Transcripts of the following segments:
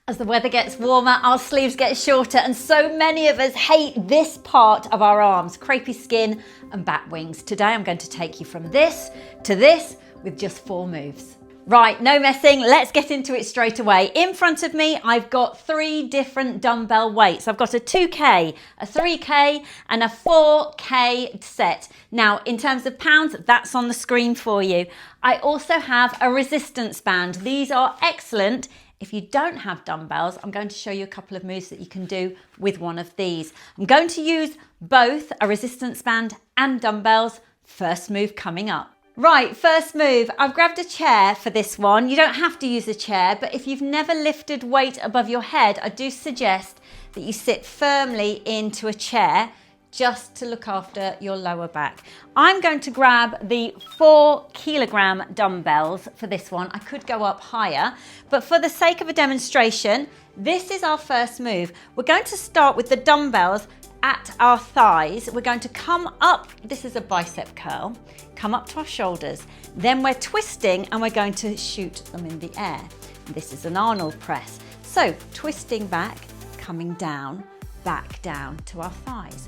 As the weather gets warmer, our sleeves get shorter, and so many of us hate this part of our arms, crepey skin and bat wings. Today I'm going to take you from this to this with just 4 moves. Right, no messing, let's get into it straight away. In front of me, I've got 3 different dumbbell weights. I've got a 2K, a 3K, and a 4K set. Now, in terms of pounds, that's on the screen for you. I also have a resistance band. These are excellent. If you don't have dumbbells, I'm going to show you a couple of moves that you can do with one of these. I'm going to use both a resistance band and dumbbells. First move coming up. Right, first move. I've grabbed a chair for this one. You don't have to use a chair, but if you've never lifted weight above your head, I do suggest that you sit firmly into a chair just to look after your lower back. I'm going to grab the 4 kilogram dumbbells for this one. I could go up higher, but for the sake of a demonstration, this is our first move. We're going to start with the dumbbells at our thighs. We're going to come up, this is a bicep curl, come up to our shoulders. Then we're twisting and we're going to shoot them in the air. This is an Arnold press. So twisting back, coming down, back down to our thighs.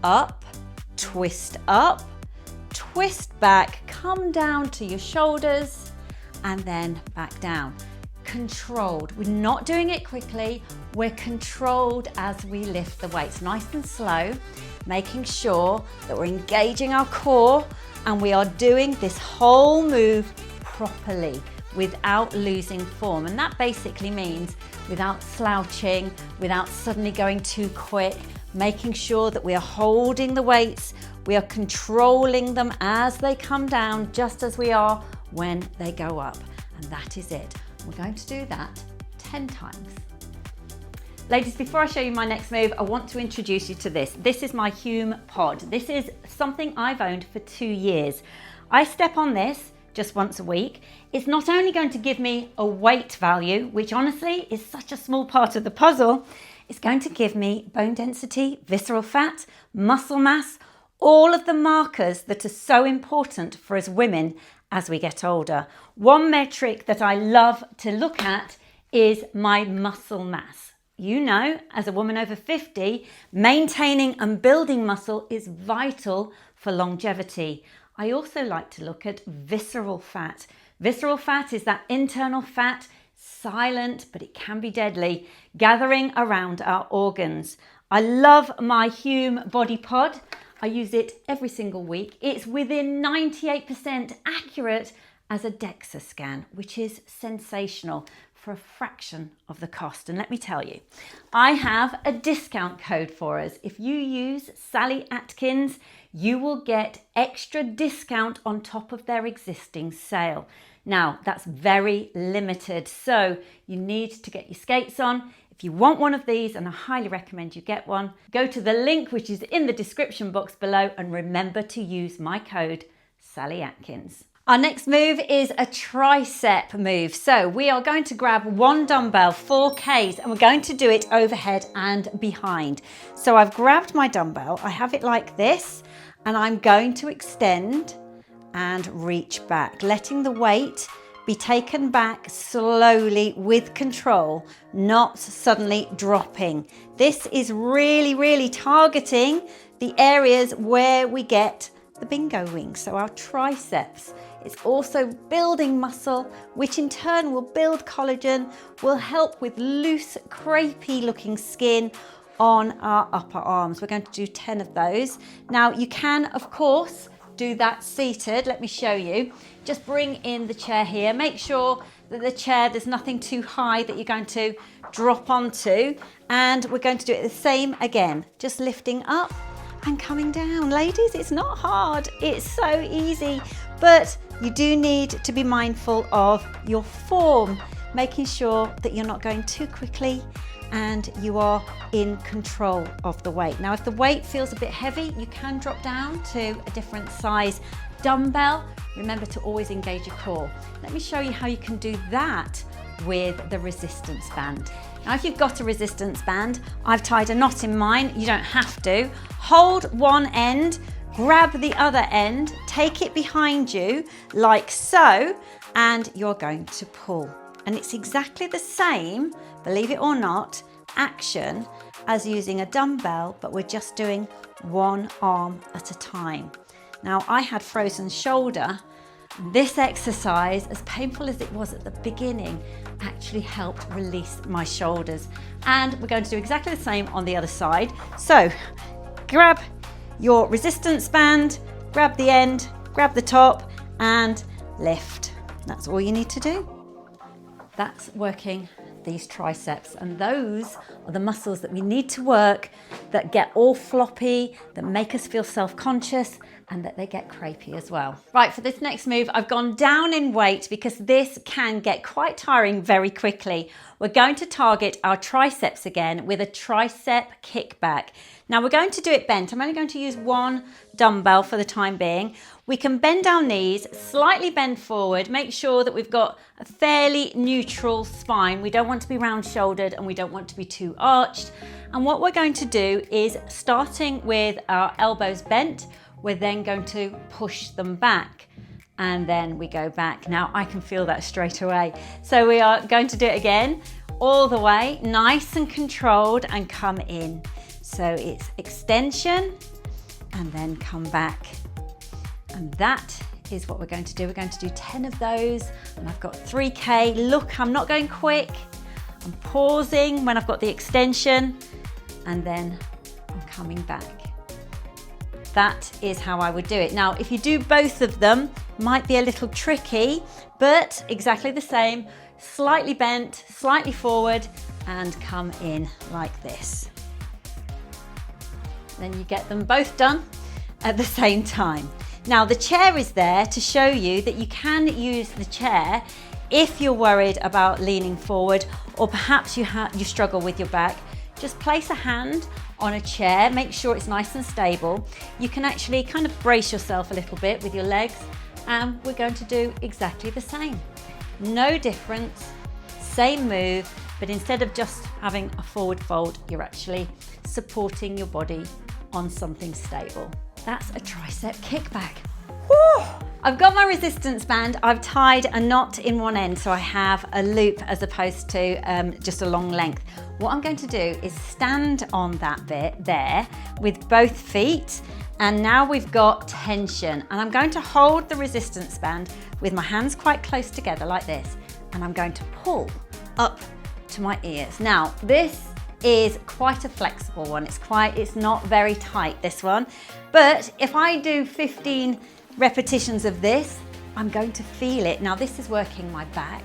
Up, twist back, come down to your shoulders, and then back down. Controlled. We're not doing it quickly. We're controlled as we lift the weights, nice and slow, making sure that we're engaging our core and we are doing this whole move properly without losing form. And that basically means without slouching, without suddenly going too quick, making sure that we are holding the weights, we are controlling them as they come down, just as we are when they go up. And that is it. We're going to do that 10 times. Ladies, before I show you my next move, I want to introduce you to this. This is my Hume Pod. This is something I've owned for 2 years. I step on this just once a week. It's not only going to give me a weight value, which honestly is such a small part of the puzzle, it's going to give me bone density, visceral fat, muscle mass, all of the markers that are so important for us women as we get older. One metric that I love to look at is my muscle mass. You know, as a woman over 50, maintaining and building muscle is vital for longevity. I also like to look at visceral fat. Visceral fat is that internal fat, silent, but it can be deadly, gathering around our organs. I love my Hume Body Pod. I use it every single week. It's within 98% accurate as a DEXA scan, which is sensational for a fraction of the cost. And let me tell you, I have a discount code for us. If you use Sally Atkins, you will get extra discount on top of their existing sale. Now, that's very limited, so you need to get your skates on. If you want one of these, and I highly recommend you get one, go to the link which is in the description box below and remember to use my code Sally Atkins. Our next move is a tricep move. So we are going to grab 1 dumbbell, 4Ks, and we're going to do it overhead and behind. So I've grabbed my dumbbell, I have it like this, and I'm going to extend and reach back, letting the weight be taken back slowly with control, not suddenly dropping. This is really targeting the areas where we get the bingo wings, so our triceps. It's also building muscle, which in turn will build collagen, will help with loose, crepey looking skin on our upper arms. We're going to do 10 of those. Now you can, of course, do that seated. Let me show you. Just bring in the chair here. Make sure that the chair, there's nothing too high that you're going to drop onto. And we're going to do it the same again. Just lifting up and coming down. Ladies, it's not hard. It's so easy. But you do need to be mindful of your form, making sure that you're not going too quickly and you are in control of the weight. Now, if the weight feels a bit heavy, you can drop down to a different size dumbbell. Remember to always engage your core. Let me show you how you can do that with the resistance band. Now, if you've got a resistance band, I've tied a knot in mine. You don't have to. Hold one end, grab the other end, take it behind you like so, and you're going to pull. And it's exactly the same, believe it or not, action as using a dumbbell, but we're just doing one arm at a time. Now, I had frozen shoulder. This exercise, as painful as it was at the beginning, actually helped release my shoulders. And we're going to do exactly the same on the other side. So grab your resistance band, grab the end, grab the top, and lift. That's all you need to do. That's working these triceps, and those are the muscles that we need to work, that get all floppy, that make us feel self-conscious, and that they get crepey as well. Right, for this next move, I've gone down in weight because this can get quite tiring very quickly. We're going to target our triceps again with a tricep kickback. Now we're going to do it bent. I'm only going to use one dumbbell for the time being. We can bend our knees, slightly bend forward, make sure that we've got a fairly neutral spine. We don't want to be round shouldered and we don't want to be too arched. And what we're going to do is, starting with our elbows bent, we're then going to push them back, and then we go back. Now I can feel that straight away. So we are going to do it again, all the way, nice and controlled, and come in. So it's extension and then come back. And that is what we're going to do. We're going to do 10 of those, and I've got 3K. Look, I'm not going quick. I'm pausing when I've got the extension, and then I'm coming back. That is how I would do it. Now, if you do both of them, might be a little tricky, but exactly the same. Slightly bent, slightly forward, and come in like this. Then you get them both done at the same time. Now, the chair is there to show you that you can use the chair if you're worried about leaning forward, or perhaps you struggle with your back. Just place a hand on a chair, make sure it's nice and stable. You can actually kind of brace yourself a little bit with your legs, and we're going to do exactly the same. No difference, same move, but instead of just having a forward fold, you're actually supporting your body on something stable. That's a tricep kickback. Woo! I've got my resistance band. I've tied a knot in one end, so I have a loop as opposed to just a long length. What I'm going to do is stand on that bit there with both feet, and now we've got tension. And I'm going to hold the resistance band with my hands quite close together like this, and I'm going to pull up to my ears. Now, this is quite a flexible one. It's not very tight, this one. But if I do 15 repetitions of this, I'm going to feel it. Now, this is working my back,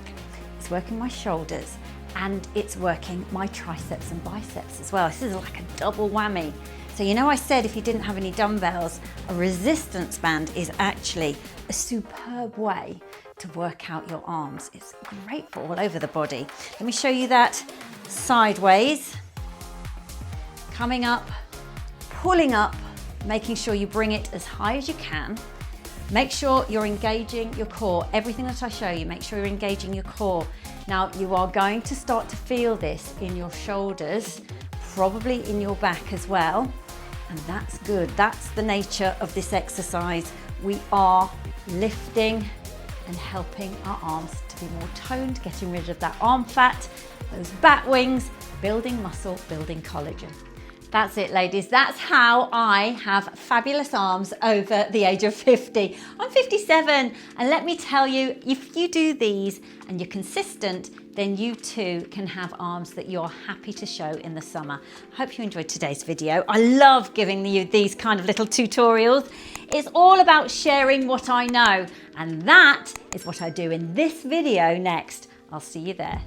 it's working my shoulders, and it's working my triceps and biceps as well. This is like a double whammy. So you know, I said if you didn't have any dumbbells, a resistance band is actually a superb way to work out your arms. It's great for all over the body. Let me show you that sideways. Coming up, pulling up, making sure you bring it as high as you can. Make sure you're engaging your core. Everything that I show you, make sure you're engaging your core. Now, you are going to start to feel this in your shoulders, probably in your back as well. And that's good. That's the nature of this exercise. We are lifting and helping our arms to be more toned, getting rid of that arm fat, those bat wings, building muscle, building collagen. That's it, ladies. That's how I have fabulous arms over the age of 50. I'm 57, and let me tell you, if you do these and you're consistent, then you too can have arms that you're happy to show in the summer. I hope you enjoyed today's video. I love giving you these kind of little tutorials. It's all about sharing what I know, and that is what I do in this video next. I'll see you there.